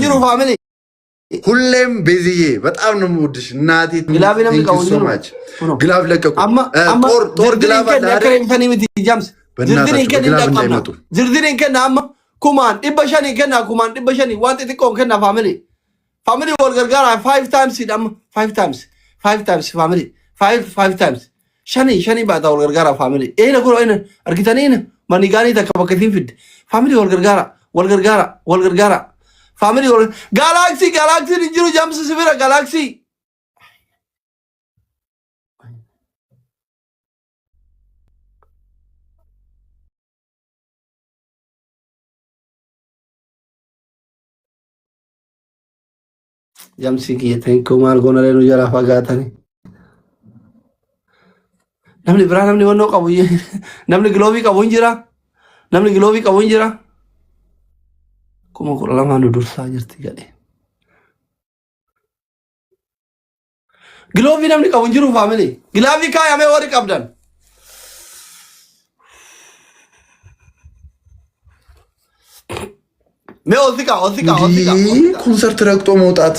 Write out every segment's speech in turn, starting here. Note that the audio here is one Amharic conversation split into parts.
ጅሩ ፋሚሊ ሁሌም ቤዝዬ በጣም ነው የምወድሽ እናቴ። ግላብ ለቀቁ። ጦር ግላብ ዝርዝሬን ከና አማ ኩማን ኢበሻኒ ከና ኩማን ኢበሻኒ ዋንት ትቆም ከና ፋሚሊ ፋሚሊ ወልገርጋራ 5 times ሲዳም 5 times ፋሚሊ 5 times ሸኒ ባታ ወልገርጋራ ፋሚሊ ኤ ለኮ አይነ አርጊታኔን ማኒጋኒ ተከበከቲን ፍድ ፋሚሊ ወልገርጋራ ፋሚሊ ጋላክሲ ጅሩ ጃምስ ስብራ ጋላክሲ ጃምሲ ኪየተንኮ ማልጎና ለኑ ጀራ ፋጋታኒ namni biraa namni wannoo qabu namni giloobii qabu hin jira kuma 12 dursaa jirti gadhe giloobii namni qabu hin jiru faamili gilaabii kaayamee warri qabdan mee ኦዚቃ ኮንሰርት ረግጦ መውጣት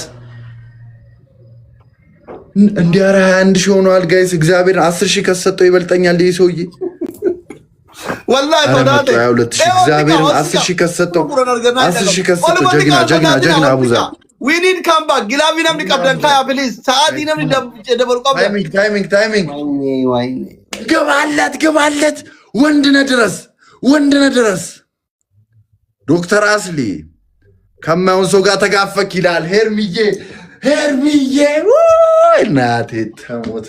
እንዲያራ 21 ሺህ ሆኗል ጋይስ። እግዚአብሔር 10 ሺህ ከሰጠው ይበልጠኛል ይሄ ሰውዬ ወላሂ ተዳተ 22 ሺህ እግዚአብሔር 10 ሺህ ከሰጠው ጀግና አቡዛ we need come back ግላቢ ነምኒ ቀብደን ካያ ፕሊዝ ሰዓት ነምኒ ደበሩ ቀብደን ታይሚንግ ገባለት ወንድነ ድረስ ዶክተር አስሊ ከማውን ሰው ጋር ተጋፈክ ይላል ሄርሚዬ እናቴ ተሞተ።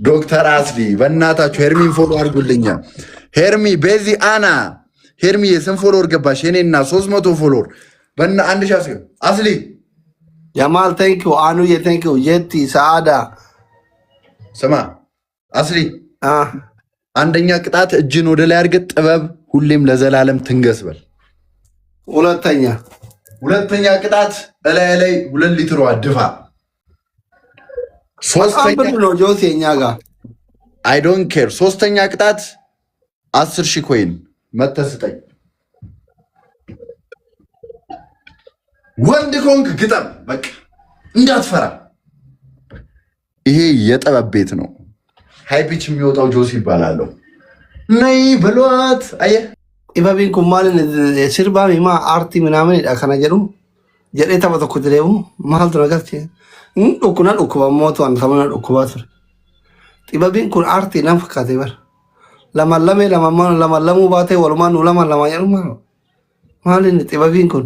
ዶክተር አስሊ በእናታችሁ ሄርሚን ፎሎ አድርጉልኛ። ሄርሚ ቤዚ አና ሄርሚ የስንት ፎሎወር ገባሽ? የኔና 300 ፎሎወር በእና 1000 አስሊ ጀማል ቴንኪው አኑ የቴንኪው የቲ ሰዓዳ ስማ አስሊ አንደኛ ቅጣት እጅን ወደ ላይ አድርገህ ጥበብ ሁሌም ለዘላለም ትንገስበል። ሁለተኛ ቅጣት እላይ 2 ሊትር አድፋ። ሶስተኛ ነው ጆሴኛ ጋር አይ ዶንት ኬር። ሶስተኛ ቅጣት 10 ሺህ ኮይን መተስጠኝ። ወንድ ኮንክ ግጠም በቃ እንዳትፈራ። ይሄ የጥበብ ቤት ነው። ሃይፒች የሚወጣው ጆሲ ይባላል። ነይ ብሏት አየህ ኢባቢን ኩማልን ሲርባሚ ማ አርቲ ምናምን ከና ጀሩ ጀሬ ተበተኩ ድሬው ማልቱ ነገር ዱኩና ዱኩባ ሞቱ አን ተመና ዱኩባት ኢባቢን ኩን አርቲ ናፍካቴ በር ለማለሙ ባቴ ወልማኑ ለማለማየሩ ማልን ኢባቢን ኩን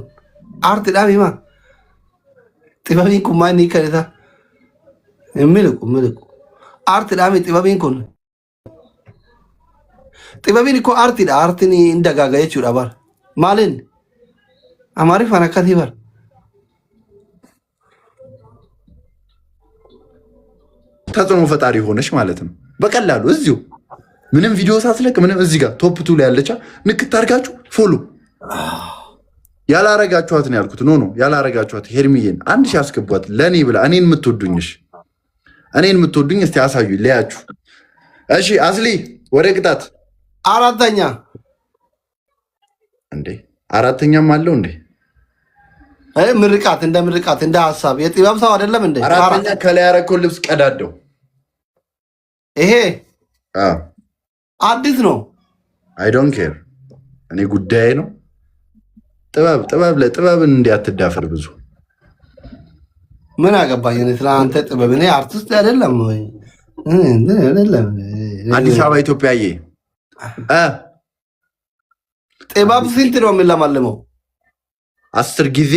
አርቲ ዳሚማ ኢባቢን ኩን ማኒ ከሪታ ምልቁ አርቲ ዳሚ ኢባቢን ኩን ጥበብን እኮ አርቲን እንደጋጋ የቹዳ ባር ማልን አማሪ ፈናካት ይባል ተጽዕኖ ፈጣሪ ሆነሽ ማለት ነው። በቀላሉ እዚሁ ምንም ቪዲዮ ሳትለቅ ምንም እዚህ ጋር ቶፕ 2 ላይ ያለቻ ንክት አድርጋችሁ ፎሎ ያላረጋችኋት ነው ያልኩት። ኖ ያላረጋችኋት ሄርሚዬን 1000 አስገቧት ለኔ ብላ እኔን የምትወዱኝ እስቲ አሳዩ ለያችሁ። እሺ አስሊ ወደ ቅጣት አራተኛ እንዴ አራተኛም አለው እንዴ ምርቃት እንደ ሐሳብ የጥበብ ሰው አይደለም እንዴ? አራተኛ ከላይ ያረከው ልብስ ቀዳደው ይሄ አዲስ ነው። አይ ዶንት ኬር እኔ ጉዳይ ነው። ጥበብን እንዲያትዳፈር ብዙ ምን አገባኝ እኔ ስለአንተ ጥበብ። እኔ አርቲስት አይደለም ወይ አይደለም። አዲስ አበባ ኢትዮጵያዬ ጥበብ ስንት ነው የምንለማልመው? 10 ጊዜ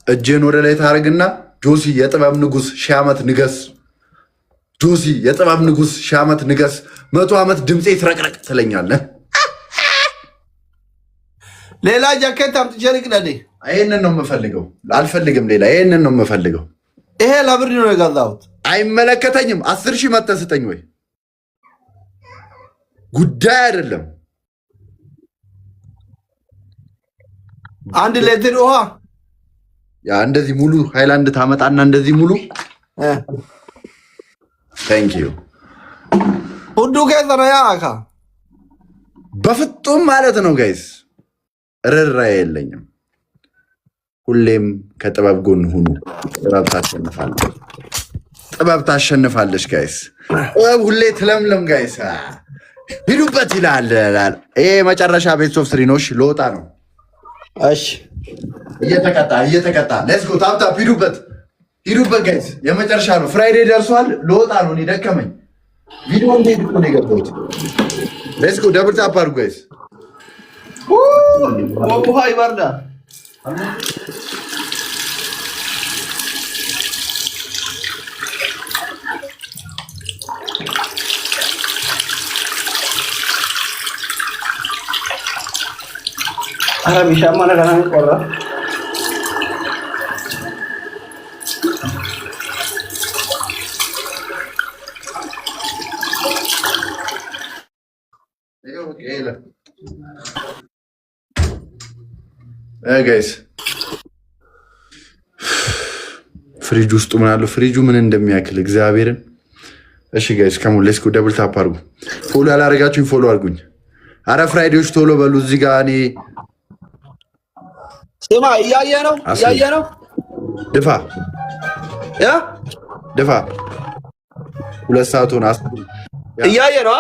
እጄን ወደ ላይ ታረግና ጆሲ የጥበብ ንጉስ 1000 ዓመት ንገስ፣ ጆሲ የጥበብ ንጉስ 1000 ዓመት ንገስ፣ 100 ዓመት ድምጼ ትረቅረቅ ትለኛለህ። ሌላ ጃኬት አምጥቼ ልቅደድ። ይሄንን ነው የምፈልገው። አልፈልግም ሌላ፣ ይሄንን ነው የምፈልገው። ይሄ ለብር ነው የገዛሁት። አይመለከተኝም። 10,000 መተህ ስጠኝ ወይ ጉዳይ አይደለም። 1 ሊትር ውሃ ያ እንደዚህ ሙሉ ሃይላንድ ታመጣና እንደዚህ ሙሉ ታንክ ዩ ሁዱ ከዘራያ አካ በፍጡም ማለት ነው ጋይስ። ርራ የለኝም። ሁሌም ከጥበብ ጎን ሁኑ። ጥበብ ታሸንፋለች። ጥበብ ታሸንፋለች ጋይስ። ጥበብ ሁሌ ትለምለም ጋይስ። ሂዱበት ይላል። ይሄ መጨረሻ ቤት ኦፍ ስሪ ነው። እሺ ልወጣ ነው። እሺ እየተቀጣ ሌትስ ጎ ታፕ ሂዱበት ጋይስ። የመጨረሻ ነው። ፍራይዴ ደርሷል። ልወጣ ነው። እኔ ደከመኝ። ቪዲዮ እንዴት እኮ ነው የገባሁት። ሌትስ ጎ ደብል ታፕ አድርጉ ጋይስ። ውሃ ይበርዳል። ኧረ ቢሻማ ነገር ነው ቆራ ጋይስ ፍሪጅ ውስጡ ምን አለው? ፍሪጁ ምን እንደሚያክል እግዚአብሔርን። እሺ ጋይስ ከሙ ሌትስ ጎ ደብል ታፕ አድርጉ። ፎሎ ያላረጋችሁኝ ፎሎ አድርጉኝ። አረ ፍራይዴዎች ቶሎ በሉ። እዚህ ጋር እኔ ስማ እያየ ነው ድፋ 2 ሰዓት ሆነ። እያየ ነው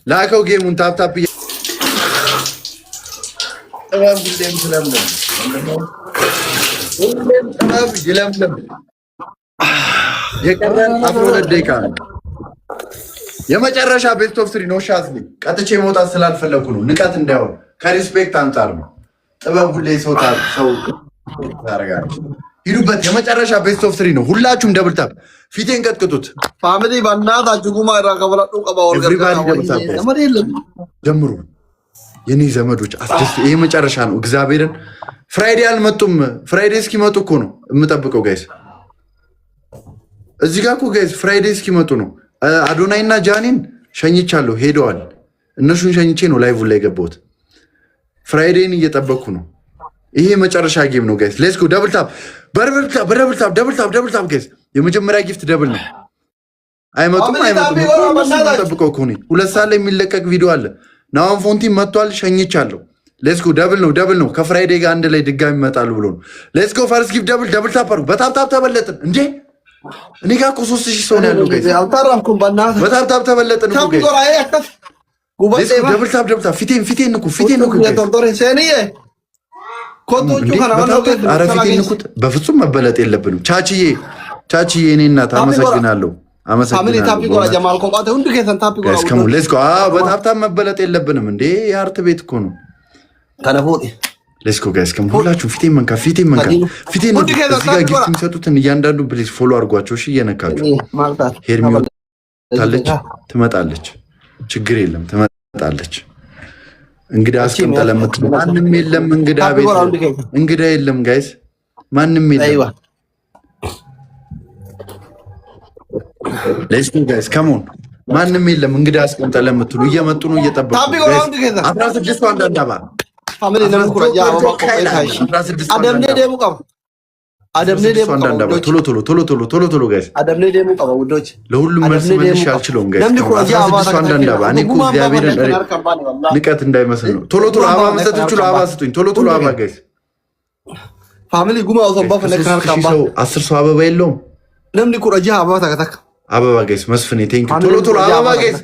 ላከው ጌሙን ታፕታፕ ጥበብ ሁሌም ስለምለም ይለምለም። የቀረን 12 ደቂቃ ነው። የመጨረሻ ቤስት ኦፍ 3 ነው። ሻዝሊ ቀጥቼ መውጣት ስላልፈለኩ ነው። ንቀት እንዳይሆን ከሪስፔክት አንጻር ነው። ጥበብ ሁሌ ሰው ታደርጋለች። ሂዱበት። የመጨረሻ ቤስት ኦፍ 3 ነው። ሁላችሁም ደብል ታፕ ፊቴን ቀጥቅጡት። ፋሚሊ በእናታችሁ ጉማ ይራከበላጡ ቀባው ጀምሩ። የኔ ዘመዶች አስደስ ይሄ መጨረሻ ነው። እግዚአብሔርን ፍራይዴ አልመጡም። ፍራይዴ እስኪመጡ እኮ ነው የምጠብቀው ጋይስ። እዚህ ጋር እኮ ጋይስ ፍራይዴ እስኪመጡ ነው። አዶናይ እና ጃኒን ሸኝቻለሁ፣ ሄደዋል። እነሱን ሸኝቼ ነው ላይቭ ላይ ገባሁት። ፍራይዴን እየጠበቅኩ ነው። ይሄ መጨረሻ ጌም ነው ጋይስ። ሌትስ ጎ ደብል ታፕ ደብል ታፕ ጋይስ። የመጀመሪያ ጊፍት ደብል ነው። አይመጡም ጠብቀው እኮ ነው። 2 ሰዓት ላይ የሚለቀቅ ቪዲዮ አለ። ናውን ፎንቲ መጥቷል፣ ሸኝቻለሁ። ሌትስ ጎ ደብል ነው። ከፍራይዴ ጋር አንድ ላይ ድጋሚ ይመጣሉ ብሎ ነው። ሌትስ ጎ ፈርስት ጊፍት ደብል ታፕ አድርጉ። በታፕ ተበለጥን እንዴ! እኔ ጋር እኮ 3000 ሰው ነው ያለው ጋይስ። በታፕ ተበለጥን እኮ ጋይስ። ደብል ታፕ ፊቴን ንኩ ኧረ ፊቴን ንኩት። በፍጹም መበለጥ የለብንም። ቻችዬ እኔ እናት አመሰግናለሁ። በታፕታፕ መበለጥ የለብንም እንዴ! የአርት ቤት እኮ ነው። ሌስኮ ጋይስ ሁላችሁም ፊቴን መንካ ፊቴን እዚህ ጋር ጊፍት የሚሰጡትን እያንዳንዱ ፕሊዝ ፎሎ አድርጓቸው። እሺ እየነካችሁ ሄርሚ ትመጣለች። ችግር የለም ትመጣለች። እንግዳ አስቀምጠ ለምትሉ ማንም የለም። እንግዳ የለም ጋይስ፣ ማንም የለም። ሌትስ ጎ ጋይስ ካም ኦን፣ ማንም የለም። እንግዳ አስቀምጠ ለምትሉ እየመጡ ነው፣ እየጠበቁ 16 አንዳንድ አባ ፋሚሊ ነን ኩራጃ አደምኔ ደሙ ቀባ ቶሎ ጋይስ አደምኔ ደሙ ቀባ ውዶች፣ ለሁሉም መልስ አልችለውም ጋይስ። 16 አንዳንድ አባ እኔ እኮ እግዚአብሔርን ንቀት እንዳይመስል ነው። ቶሎ አባ መስጠት ይችላል። አባ ስጡኝ ቶሎ አባ ጋይስ። ፋሚሊ ጉማ ወሰባ ፈለካር ካምባ 10 ሰው አበባ የለውም። ለምን ኩራጃ አባ ታከታክ አበባ ጋይስ መስፍኔ ቴንክ ቶሎ አበባ ጋይስ።